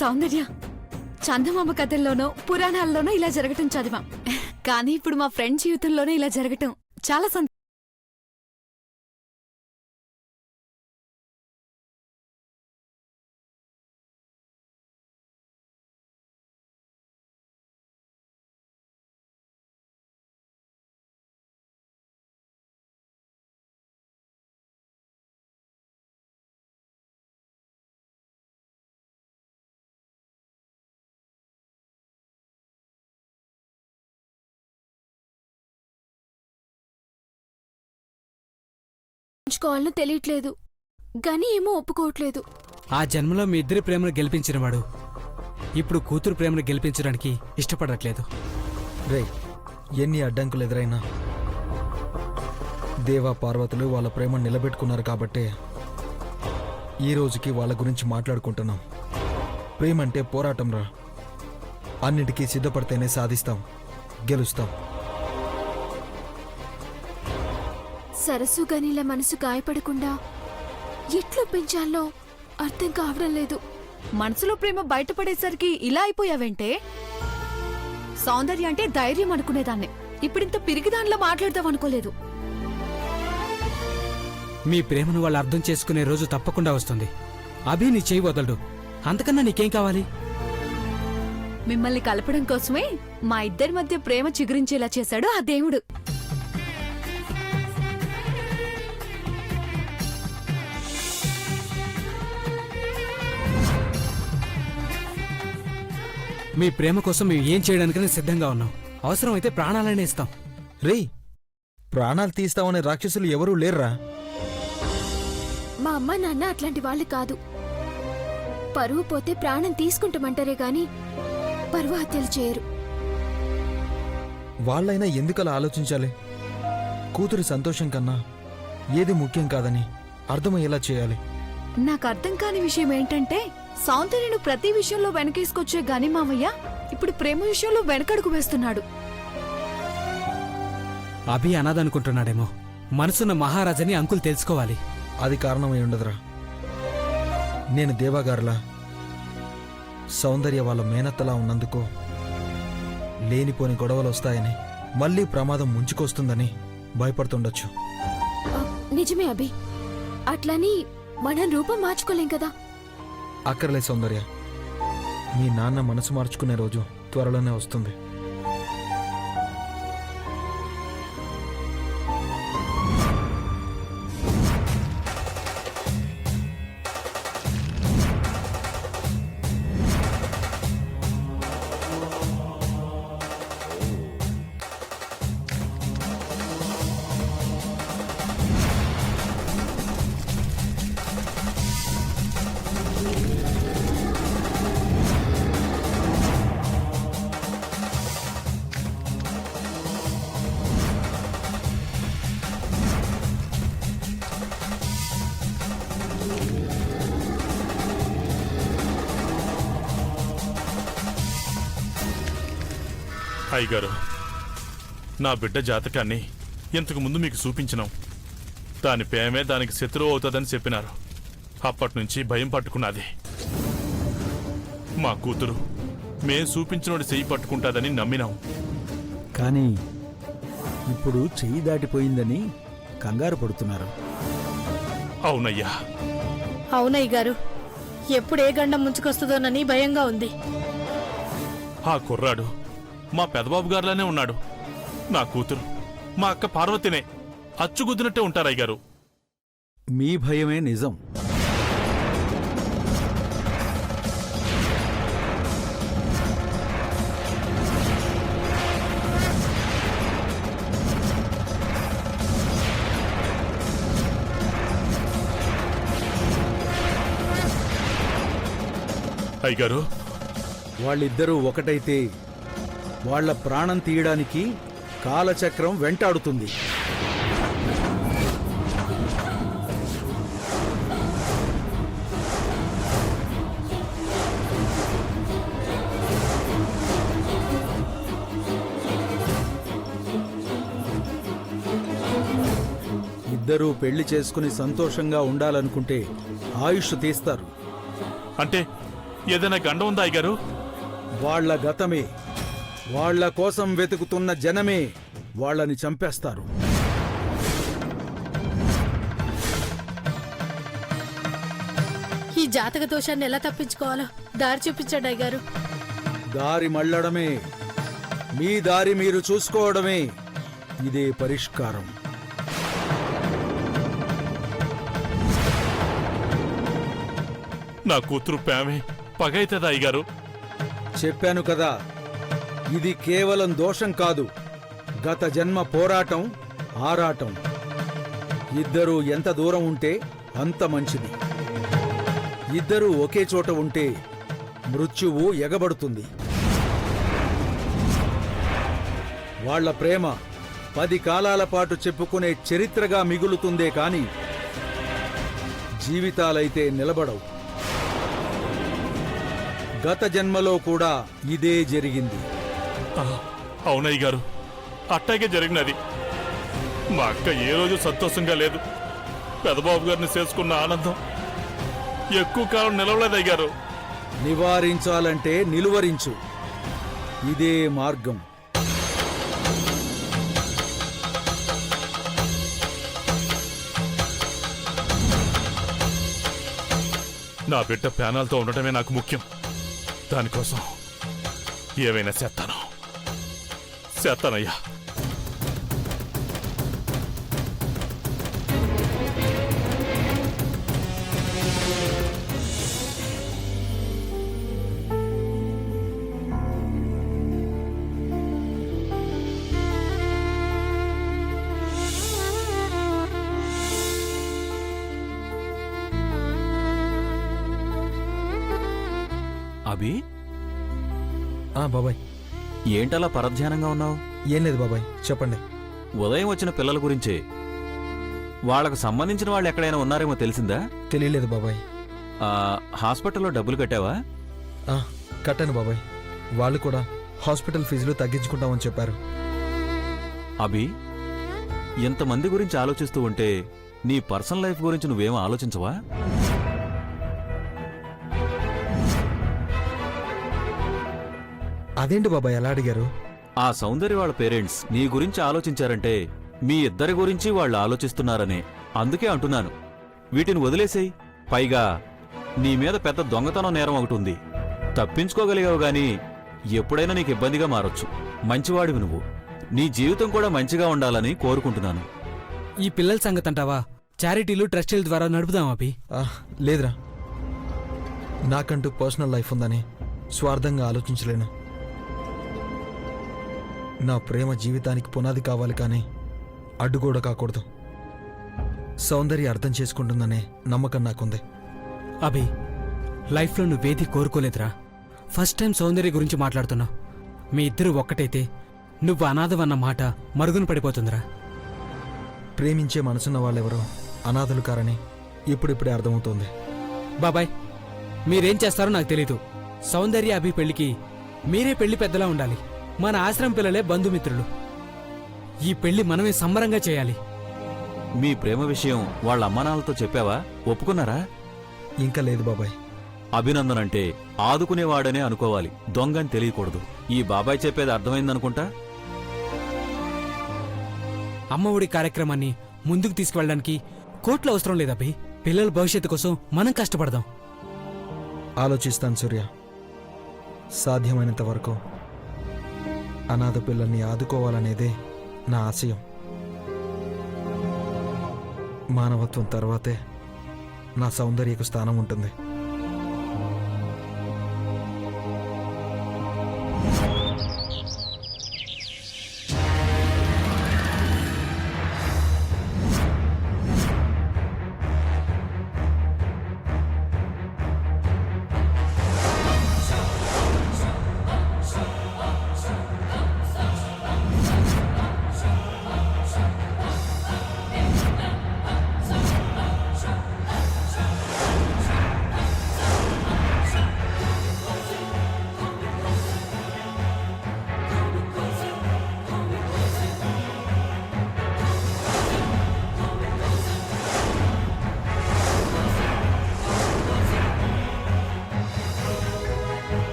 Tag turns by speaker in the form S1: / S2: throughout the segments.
S1: సౌందర్య, చందమామ కథల్లోనో పురాణాల్లోనో ఇలా జరగటం చదివాం, కానీ ఇప్పుడు మా ఫ్రెండ్ జీవితంలోనే ఇలా జరగటం చాలా
S2: ఉంచుకోవాలని తెలియట్లేదు, గాని ఏమో ఒప్పుకోవట్లేదు.
S3: ఆ జన్మలో మీ ఇద్దరి ప్రేమను గెలిపించినవాడు ఇప్పుడు కూతురు ప్రేమను గెలిపించడానికి ఇష్టపడట్లేదు.
S4: రే, ఎన్ని అడ్డంకులు ఎదురైనా దేవా పార్వతులు వాళ్ళ ప్రేమను నిలబెట్టుకున్నారు కాబట్టే ఈ రోజుకి వాళ్ళ గురించి మాట్లాడుకుంటున్నాం. ప్రేమంటే పోరాటం రా, అన్నిటికీ సిద్ధపడితేనే సాధిస్తాం, గెలుస్తాం.
S2: సరస్సు గనిల మనసు గాయపడకుండా ఎట్లు పెంచాలో అర్థం కావడం లేదు.
S1: మనసులో ప్రేమ బయటపడేసరికి ఇలా అయిపోయావంటే? సౌందర్య అంటే ధైర్యం అనుకునేదాన్ని, ఇప్పుడింత పిరిగిదానిలో మాట్లాడదాం అనుకోలేదు.
S3: మీ ప్రేమను వాళ్ళు అర్థం చేసుకునే రోజు తప్పకుండా వస్తుంది. అభి నీ చేయి వదలడు, అంతకన్నా నీకేం కావాలి?
S1: మిమ్మల్ని కలపడం కోసమే మా ఇద్దరి మధ్య ప్రేమ చిగురించేలా చేశాడు ఆ దేవుడు.
S3: మీ ప్రేమ కోసం మేము ఏం చేయడానికైనా సిద్ధంగా ఉన్నాం. అవసరమైతే ప్రాణాలనే ఇస్తాం.
S4: రేయ్, ప్రాణాలు తీస్తామనే రాక్షసులు ఎవరూ లేర్రా.
S2: మా అమ్మ నాన్న అట్లాంటి వాళ్ళు కాదు. పరువు పోతే ప్రాణం తీసుకుంటామంటారే గాని పరువు హత్యలు చేయరు.
S4: వాళ్ళైనా ఎందుకలా ఆలోచించాలి? కూతురి సంతోషం కన్నా ఏది ముఖ్యం కాదని అర్థమయ్యేలా చేయాలి.
S1: నాకు అర్థం కాని విషయం ఏంటంటే, సౌందర్యను ప్రతి విషయంలో వెనకేసుకొచ్చే గాని మామయ్య ఇప్పుడు ప్రేమ విషయంలో వెనకడుగు వేస్తున్నాడు.
S3: అభి అనాథనుకుంటున్నాడేమో. మనసున్న మహారాజని అంకుల్ తెలుసుకోవాలి.
S4: అది కారణమై ఉండదురా. నేను దేవాగారులా సౌందర్య వాళ్ళ మేనత్తలా ఉన్నందుకో లేనిపోని గొడవలు వస్తాయని, మళ్లీ ప్రమాదం ముంచుకొస్తుందని భయపడుతుండొచ్చు.
S2: నిజమే అభి, అట్లని మనం రూపం మార్చుకోలేం కదా.
S4: అక్కర్లే సౌందర్య, మీ నాన్న మనసు మార్చుకునే రోజు త్వరలోనే వస్తుంది.
S5: అయ్యగారు, నా బిడ్డ జాతకాన్ని ఇంతకు ముందు మీకు చూపించినాం. దాని ప్రేమే దానికి శత్రువు అవుతుందని చెప్పినారు. అప్పటినుంచి భయం పట్టుకున్నది. మా కూతురు మేం చూపించినోడి చెయ్యి పట్టుకుంటాదని నమ్మినాం.
S6: కానీ ఇప్పుడు చెయ్యి దాటిపోయిందని కంగారు పడుతున్నారు.
S5: అవునయ్యా.
S7: అవునయ్య గారు, ఎప్పుడు ఏ గండం ముంచుకొస్తుందోనని భయంగా ఉంది.
S5: ఆ కుర్రాడు మా పెదబాబు గారిలానే ఉన్నాడు. నా కూతురు మా అక్క పార్వతినే అచ్చుగుద్దినట్టే ఉంటారు అయ్యగారు.
S6: మీ భయమే నిజం.
S5: అయ్యగారు,
S6: వాళ్ళిద్దరూ ఒకటైతే వాళ్ల ప్రాణం తీయడానికి కాలచక్రం వెంటాడుతుంది. ఇద్దరూ పెళ్లి చేసుకుని సంతోషంగా ఉండాలనుకుంటే ఆయుష్ తీస్తారు.
S5: అంటే ఏదైనా గండం ఉందా అయ్యగారు?
S6: వాళ్ళ గతమే, వాళ్ళ కోసం వెతుకుతున్న జనమే వాళ్ళని చంపేస్తారు.
S7: ఈ జాతక దోషాన్ని ఎలా తప్పించుకోవాలో దారి చూపించండి అయ్యగారు.
S6: దారి మళ్ళడమే, మీ దారి మీరు చూసుకోవడమే ఇదే పరిష్కారం.
S5: నా కూతురు ప్రేమే పగైతదా అయ్యగారు?
S6: చెప్పాను కదా, ఇది కేవలం దోషం కాదు, గత జన్మ పోరాటం, ఆరాటం. ఇద్దరూ ఎంత దూరం ఉంటే అంత మంచిది. ఇద్దరూ ఒకే చోట ఉంటే మృత్యువు ఎగబడుతుంది. వాళ్ళ ప్రేమ 10 కాలాల పాటు చెప్పుకునే చరిత్రగా మిగులుతుందే కాని జీవితాలైతే నిలబడవు. గత జన్మలో కూడా ఇదే జరిగింది.
S5: అవునయ్య గారు, అట్టాగే జరిగినది. మా అక్క ఏ రోజు సంతోషంగా లేదు. పెదబాబు గారిని చేసుకున్న ఆనందం ఎక్కువ కాలం నిలవలేదయ్యారు.
S6: నివారించాలంటే నిలువరించు, ఇదే మార్గం.
S5: నా బిడ్డ ప్యానాలతో ఉండటమే నాకు ముఖ్యం. దానికోసం ఏవైనా చేస్తానయ్యా.
S8: అభి,
S4: బాబాయ్.
S8: ఏంటలా పరధ్యానంగా ఉన్నావు?
S4: ఏం లేదు బాబాయ్, చెప్పండి.
S8: ఉదయం వచ్చిన పిల్లల గురించే. వాళ్లకు సంబంధించిన వాళ్ళు ఎక్కడైనా ఉన్నారేమో తెలిసిందా?
S4: తెలియలేదు బాబాయ్.
S8: హాస్పిటల్లో డబ్బులు కట్టావా?
S4: కట్టాను బాబాయ్. వాళ్ళు కూడా హాస్పిటల్ ఫీజులు తగ్గించుకుంటామని చెప్పారు.
S8: అభి, ఇంతమంది గురించి ఆలోచిస్తూ ఉంటే నీ పర్సనల్ లైఫ్ గురించి నువ్వేం ఆలోచించవా?
S4: అదేంటి బాబాయ్ అలా అడిగారు?
S8: ఆ సౌందర్య వాళ్ళ పేరెంట్స్ నీ గురించి ఆలోచించారంటే మీ ఇద్దరి గురించి వాళ్ళు ఆలోచిస్తున్నారనే. అందుకే అంటున్నాను, వీటిని వదిలేసేయ్. పైగా నీ మీద పెద్ద దొంగతనం నేరం ఒకటి ఉంది. తప్పించుకోగలిగావు గాని ఎప్పుడైనా నీకు ఇబ్బందిగా మారొచ్చు. మంచివాడివి నువ్వు. నీ జీవితం కూడా మంచిగా ఉండాలని కోరుకుంటున్నాను.
S3: ఈ పిల్లల సంగతంటావా చారిటీలు ట్రస్టీల ద్వారా నడుపుదాం అభి.
S4: లేదురా, నాకంటూ పర్సనల్ లైఫ్ ఉందని స్వార్థంగా ఆలోచించలేను. నా ప్రేమ జీవితానికి పునాది కావాలి కానీ అడ్డుగోడ కాకూడదు. సౌందర్య అర్థం చేసుకుంటుందనే నమ్మకం నాకుంది.
S3: అభి, లైఫ్లో నువ్వేది కోరుకోలేదురా. ఫస్ట్ టైం సౌందర్య గురించి మాట్లాడుతున్నావు. మీ ఇద్దరు ఒక్కటైతే నువ్వు అనాథవన్న మాట మరుగున పడిపోతుందిరా.
S4: ప్రేమించే మనసున్న వాళ్ళెవరో అనాథలు కారని ఇప్పుడిప్పుడే అర్థమవుతోంది.
S3: బాబాయ్, మీరేం చేస్తారో నాకు తెలీదు. సౌందర్య అభి పెళ్లికి మీరే పెళ్లి పెద్దలా ఉండాలి. మన ఆశ్రమం పిల్లలే బంధుమిత్రులు. ఈ పెళ్లి మనమే సంబరంగా చేయాలి.
S8: మీ ప్రేమ విషయం వాళ్ళ అమ్మానాన్నలతో చెప్పావా? ఒప్పుకున్నారా?
S4: ఇంకా లేదు బాబాయ్.
S8: అభినందనంటే ఆదుకునేవాడనే అనుకోవాలి, దొంగని తెలియకూడదు. ఈ బాబాయ్ చెప్పేది అర్థమైందనుకుంటా.
S3: అమ్మఒడి కార్యక్రమాన్ని ముందుకు తీసుకువెళ్ళడానికి కోట్లు అవసరం లేదభి. పిల్లల భవిష్యత్తు కోసం మనం కష్టపడదాం.
S4: ఆలోచిస్తాను సూర్య. సాధ్యమైనంత వరకు అనాథ పిల్లల్ని ఆదుకోవాలనేదే నా ఆశయం. మానవత్వం తర్వాతే నా సౌందర్యకు స్థానం ఉంటుంది.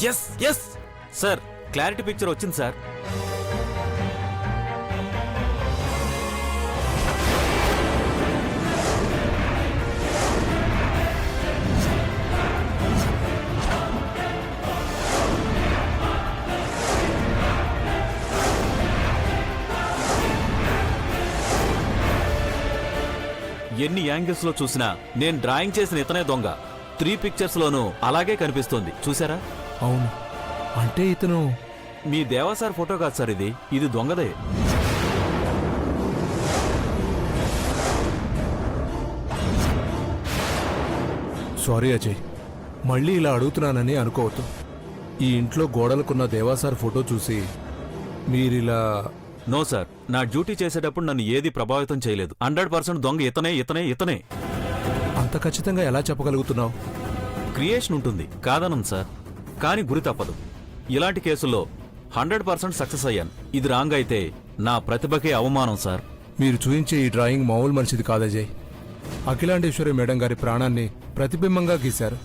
S8: Yes yes sir, clarity picture వచ్చింది సార్. ఎన్ని యాంగిల్స్ లో చూసినా నేను డ్రాయింగ్ చేసిన ఇతనే దొంగ. 3 పిక్చర్స్ లోనూ అలాగే కనిపిస్తోంది, చూసారా?
S3: అవును, అంటే ఇతను
S8: మీ దేవాసార్ ఫోటో కాదు సార్, ఇది దొంగదే.
S9: సారీ అజయ్, మళ్ళీ ఇలా అడుగుతున్నానని అనుకోవద్దు. ఈ ఇంట్లో గోడలకున్న దేవాసార్ ఫోటో చూసి మీరిలా...
S8: నో సార్, నా డ్యూటీ చేసేటప్పుడు నన్ను ఏది ప్రభావితం చేయలేదు. 100% దొంగ ఇతనే ఇతనే ఇతనే.
S9: అంత ఖచ్చితంగా ఎలా చెప్పగలుగుతున్నావు?
S8: క్రియేషన్ ఉంటుంది, కాదనం సార్, కానీ గురి తప్పదు. ఇలాంటి కేసుల్లో 100% సక్సెస్ అయ్యాను. ఇది రాంగ్ అయితే నా ప్రతిభకే అవమానం సార్.
S9: మీరు చూయించే ఈ డ్రాయింగ్ మామూలు మనిషిది కాదజయ్. అఖిలాండేశ్వరి మేడం గారి ప్రాణాన్ని ప్రతిబింబంగా గీశారు.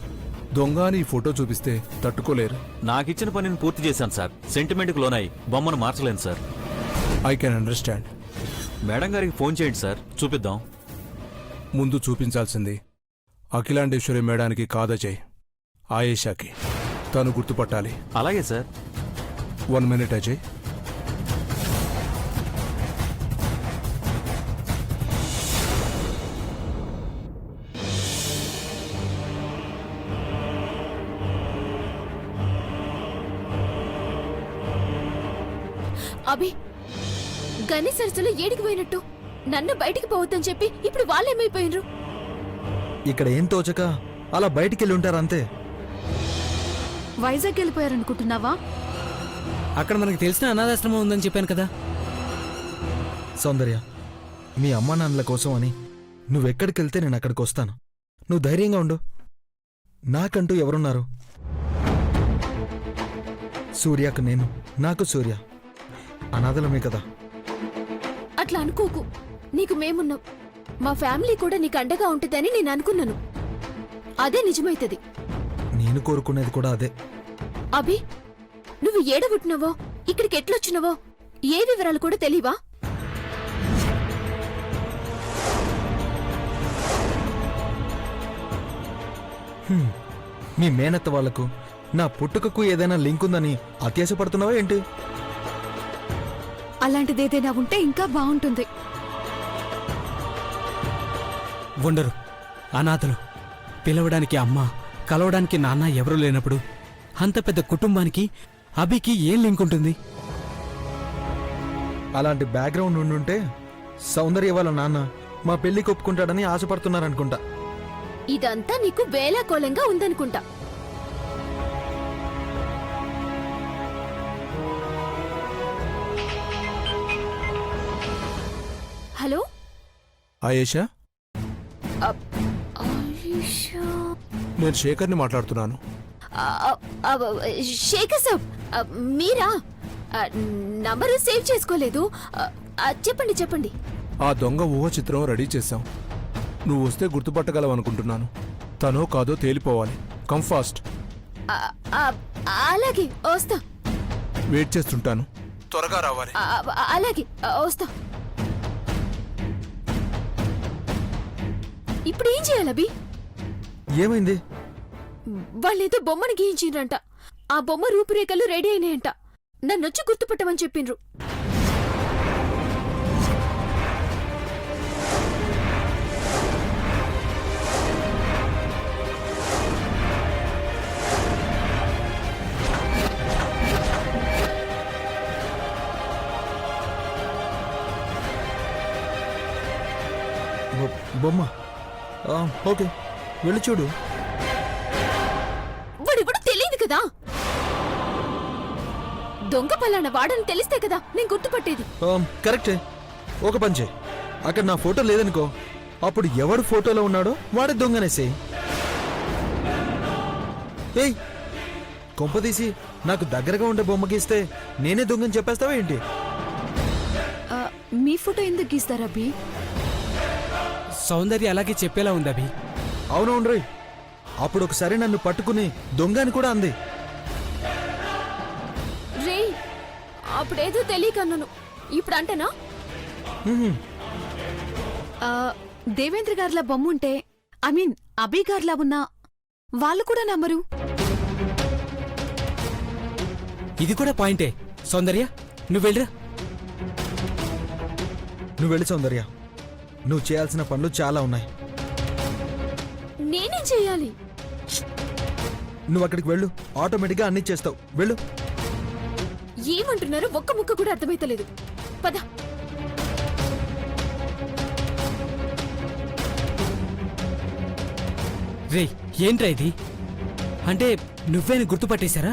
S9: దొంగ అని ఈ ఫోటో చూపిస్తే తట్టుకోలేరు.
S8: నాకిచ్చిన పనిని పూర్తి చేశాను సార్. సెంటిమెంట్కి లోనై బొమ్మను మార్చలేను sir.
S9: I can understand.
S8: Madam గారికి ఫోన్ చేయండి సార్, చూపిద్దాం.
S9: ముందు చూపించాల్సింది అఖిలాండేశ్వరి మేడానికి కాదజయ్, ఆయేషాకి. తను గుర్తుపట్టాలి.
S8: అలాగే సార్.
S9: 1 మినిట్ అజయ్.
S2: అభి, గని సరస్సులో ఏడికి పోయినట్టు నన్ను బయటికి పోవద్దని చెప్పి ఇప్పుడు వాళ్ళేమైపోయినరు?
S4: ఇక్కడ ఏం తోచక అలా బయటికెళ్ళి ఉంటారంతే.
S1: వైజాగ్ వెళ్ళిపోయారనుకుంటున్నావా?
S3: అక్కడ మనకి తెలిసిన అనాథాశ్రమం ఉందని చెప్పాను కదా.
S4: సౌందర్య, మీ అమ్మా నాన్నల కోసం అని నువ్వెక్కడికెళ్తే నేను అక్కడికి వస్తాను. నువ్వు ధైర్యంగా ఉండు. నాకంటూ ఎవరున్నారు? సూర్యకు నేను, నాకు సూర్య. అనాథలమే కదా.
S2: అట్లా అనుకోకు, నీకు మేమున్నాం. మా ఫ్యామిలీ కూడా నీకు అండగా ఉంటుందని నేను అనుకున్నాను. అదే నిజమైతది.
S4: నేను కోరుకునేది కూడా అదే.
S2: అభి, నువ్వు ఏడబుట్టినవో, ఇక్కడికి ఎట్లొచ్చినవో ఏ వివరాలు కూడా తెలియవా?
S4: మీ మేనత్త వాళ్లకు నా పుట్టుకకు ఏదైనా లింక్ ఉందని అత్యాశపడుతున్నావా ఏంటి?
S1: అలాంటిదేదైనా ఉంటే ఇంకా బాగుంటుంది.
S3: ఉండరు. అనాథలు. పిలవడానికి అమ్మ, కలవడానికి నాన్న ఎవరూ లేనప్పుడు అంత పెద్ద కుటుంబానికి అభికి ఏం లింక్ ఉంటుంది?
S4: అలాంటి బ్యాక్గ్రౌండ్ ఉండుంటే సౌందర్య వాళ్ళ నాన్న మా పెళ్లికి ఒప్పుకుంటాడని ఆశపడుతున్నారనుకుంటా.
S2: ఇదంతా నీకు వేలాకోలంగా ఉందనుకుంటా. హలో
S9: ఆయేషా,
S2: ఆయేషా.
S9: నేను శేఖర్ని మాట్లాడుతున్నాను.
S2: శేఖర్ సాబ్, మీరా? నంబరు సేవ్ చేసుకోలేదు. చెప్పండి చెప్పండి.
S9: ఆ దొంగ ఊహ చిత్రం రెడీ చేశాం. నువ్వు వస్తే గుర్తుపట్టగలవనుకుంటున్నాను. తనో కాదో తేలిపోవాలి. Come fast.
S2: అలాగే వస్తా.
S9: వెయిట్ చేస్తుంటాను. త్వరగా రావాలి.
S2: అలాగే వస్తా. ఇప్పుడు ఏం చేయాలి అభి?
S4: ఏమైంది?
S2: వాళ్ళేదో బొమ్మను గీయించిండ్రంట. ఆ బొమ్మ రూపురేఖలు రెడీ అయినాయంట. నన్నొచ్చి గుర్తుపట్టమని చెప్పిండ్రు.
S4: బొమ్మ ఓకే, వెళ్ళి చూడు.
S2: వాడిప్పుడు తెలియదు కదా. దొంగ పలానా వాడని తెలిస్తే కదా నేను గుర్తుపట్టేది.
S4: కరెక్టే. ఒక పంచే, అక్కడ నా ఫోటో లేదనుకో, అప్పుడు ఎవడు ఫోటోలో ఉన్నాడో వాడే దొంగనేసేయి. ఏయ్, కొంపదీసి నాకు దగ్గరగా ఉండే బొమ్మ గీస్తే నేనే దొంగని చెప్పేస్తావా ఏంటి?
S1: మీ ఫోటో ఎందుకు గీస్తారు అభి?
S3: సౌందర్య అలాగే చెప్పేలా ఉంది అభి.
S4: అవునవును రోయ్, అప్పుడు ఒకసారి నన్ను పట్టుకుని దొంగ అని కూడా అంది.
S2: అప్పుడేదో తెలియకన్నాను, ఇప్పుడు అంటేనా?
S1: ఆ, దేవేంద్ర గారిలా బొమ్ముంటే ఐ మీన్ అభి గారిలా ఉన్నా వాళ్ళు కూడా నమ్మరు.
S3: ఇది కూడా పాయింటే. సౌందర్య నువ్వు వెళ్ళరా.
S4: నువ్వు వెళ్ళి సౌందర్య, నువ్వు చేయాల్సిన పనులు చాలా ఉన్నాయి.
S2: నేనేం చెయ్యాలి?
S4: నువ్వు అక్కడికి వెళ్ళు, ఆటోమేటిక్గా అన్ని చేస్తావు. వెళ్ళు.
S2: ఏమంటున్నారో ఒక్క ముక్క కూడా అర్థమైతలేదు. పద.
S3: రే ఏంట్రా ఇది? అంటే నువ్వేని గుర్తుపట్టేశారా?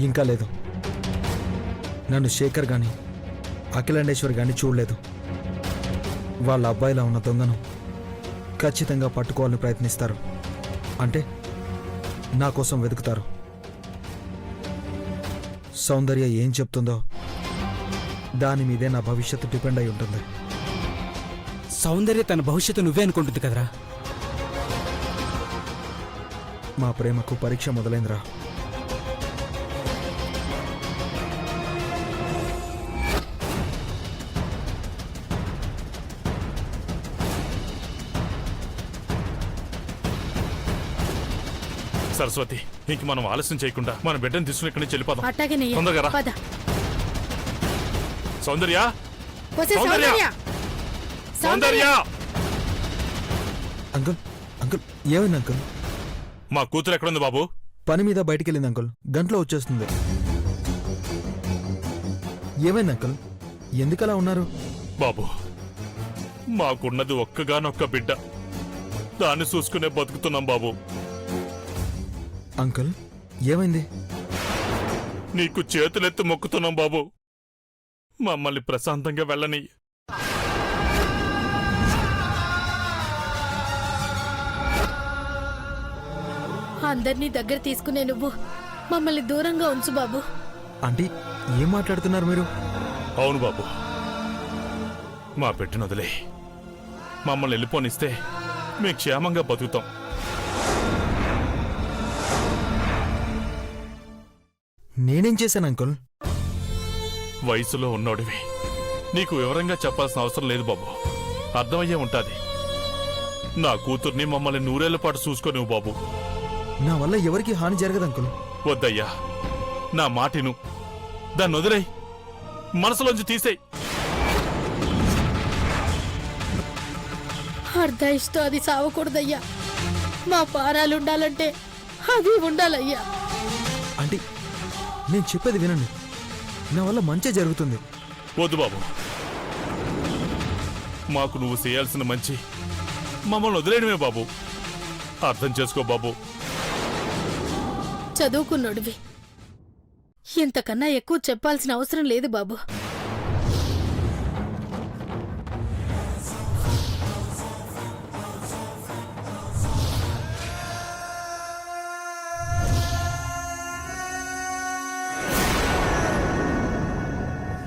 S4: ఇంకా లేదు. నన్ను శేఖర్ గాని అఖిలాండేశ్వర్ గాని చూడలేదు. వాళ్ళ అబ్బాయిలా ఉన్న దొంగను ఖచ్చితంగా పట్టుకోవాలని ప్రయత్నిస్తారు. అంటే నా కోసం వెతుకుతారు. సౌందర్య ఏం చెప్తుందో దాని మీదే నా భవిష్యత్తు డిపెండ్ అయి ఉంటుంది.
S3: సౌందర్య తన భవిష్యత్తు నువ్వే అనుకుంటుంది కదరా.
S4: మా ప్రేమకు పరీక్ష మొదలైందిరా.
S5: సరస్వతి, ఇంక మనం ఆలస్యం చేయకుండా మన బిడ్డను తీసుకుని ఇక్కడి నుంచి వెళ్ళిపోదాం.
S7: అట్టాగేనయ్యా.
S5: తొందరగా రా.
S7: పద.
S5: సౌందర్య,
S7: వచ్చే
S5: సౌందర్య!
S7: సౌందర్య!
S5: సౌందర్య!
S4: అంకుల్, అంకుల్ ఏమైంది అంకుల్?
S5: మా కూతురు ఎక్కడుంది బాబు?
S4: పని మీద బయటికి వెళ్ళింది అంకుల్. గంటలో వచ్చేస్తుంది. ఏమైంది అంకుల్? ఎందుకలా ఉన్నారు?
S5: బాబు, మాకున్నది ఒక్కగానొక్క బిడ్డ. దాన్ని చూసుకునే బతుకుతున్నాం బాబు.
S4: అంకుల్ ఏమైంది?
S5: నీకు చేతులెత్తి మొక్కుతున్నాం బాబు, మమ్మల్ని ప్రశాంతంగా వెళ్ళని.
S7: అందరినీ దగ్గర తీసుకునే నువ్వు మమ్మల్ని దూరంగా ఉంచు బాబు.
S4: ఆంటీ ఏం మాట్లాడుతున్నారు మీరు?
S5: అవును బాబు, మా పెట్టిన వదిలే మమ్మల్ని వెళ్ళిపోనిస్తే మేము క్షేమంగా బతుకుతాం.
S4: నేనేం చేశాను అంకుల్?
S5: వయసులో ఉన్నోడివి, నీకు వివరంగా చెప్పాల్సిన అవసరం లేదు బాబు. అర్థమయ్యే ఉంటాది. నా కూతుర్ని మమ్మల్ని నూరేళ్ల పాటు చూసుకోనివ్వు బాబు.
S4: నా వల్ల ఎవరికి హాని జరగదు అంకుల్.
S5: వద్దయ్యా, నా మాటిను. దాన్ని వదిలేయ్, మనసులోంచి తీసేయ్.
S7: అర్ధాయిష్తో అది సావకూడదయ్యా. మా పారాలుండాలంటే అది ఉండాలయ్యా.
S4: ఆంటీ నేను చెప్పేది వినండి. నా వల్ల మంచి జరుగుతుంది.
S5: వద్దు బాబు, మాకు నువ్వు చేయాల్సిన మంచి మమ్మల్ని వదిలేయడమే బాబు. అర్థం చేసుకో బాబు.
S7: చదువుకున్నోడివి, ఇంతకన్నా ఎక్కువ చెప్పాల్సిన అవసరం లేదు బాబు.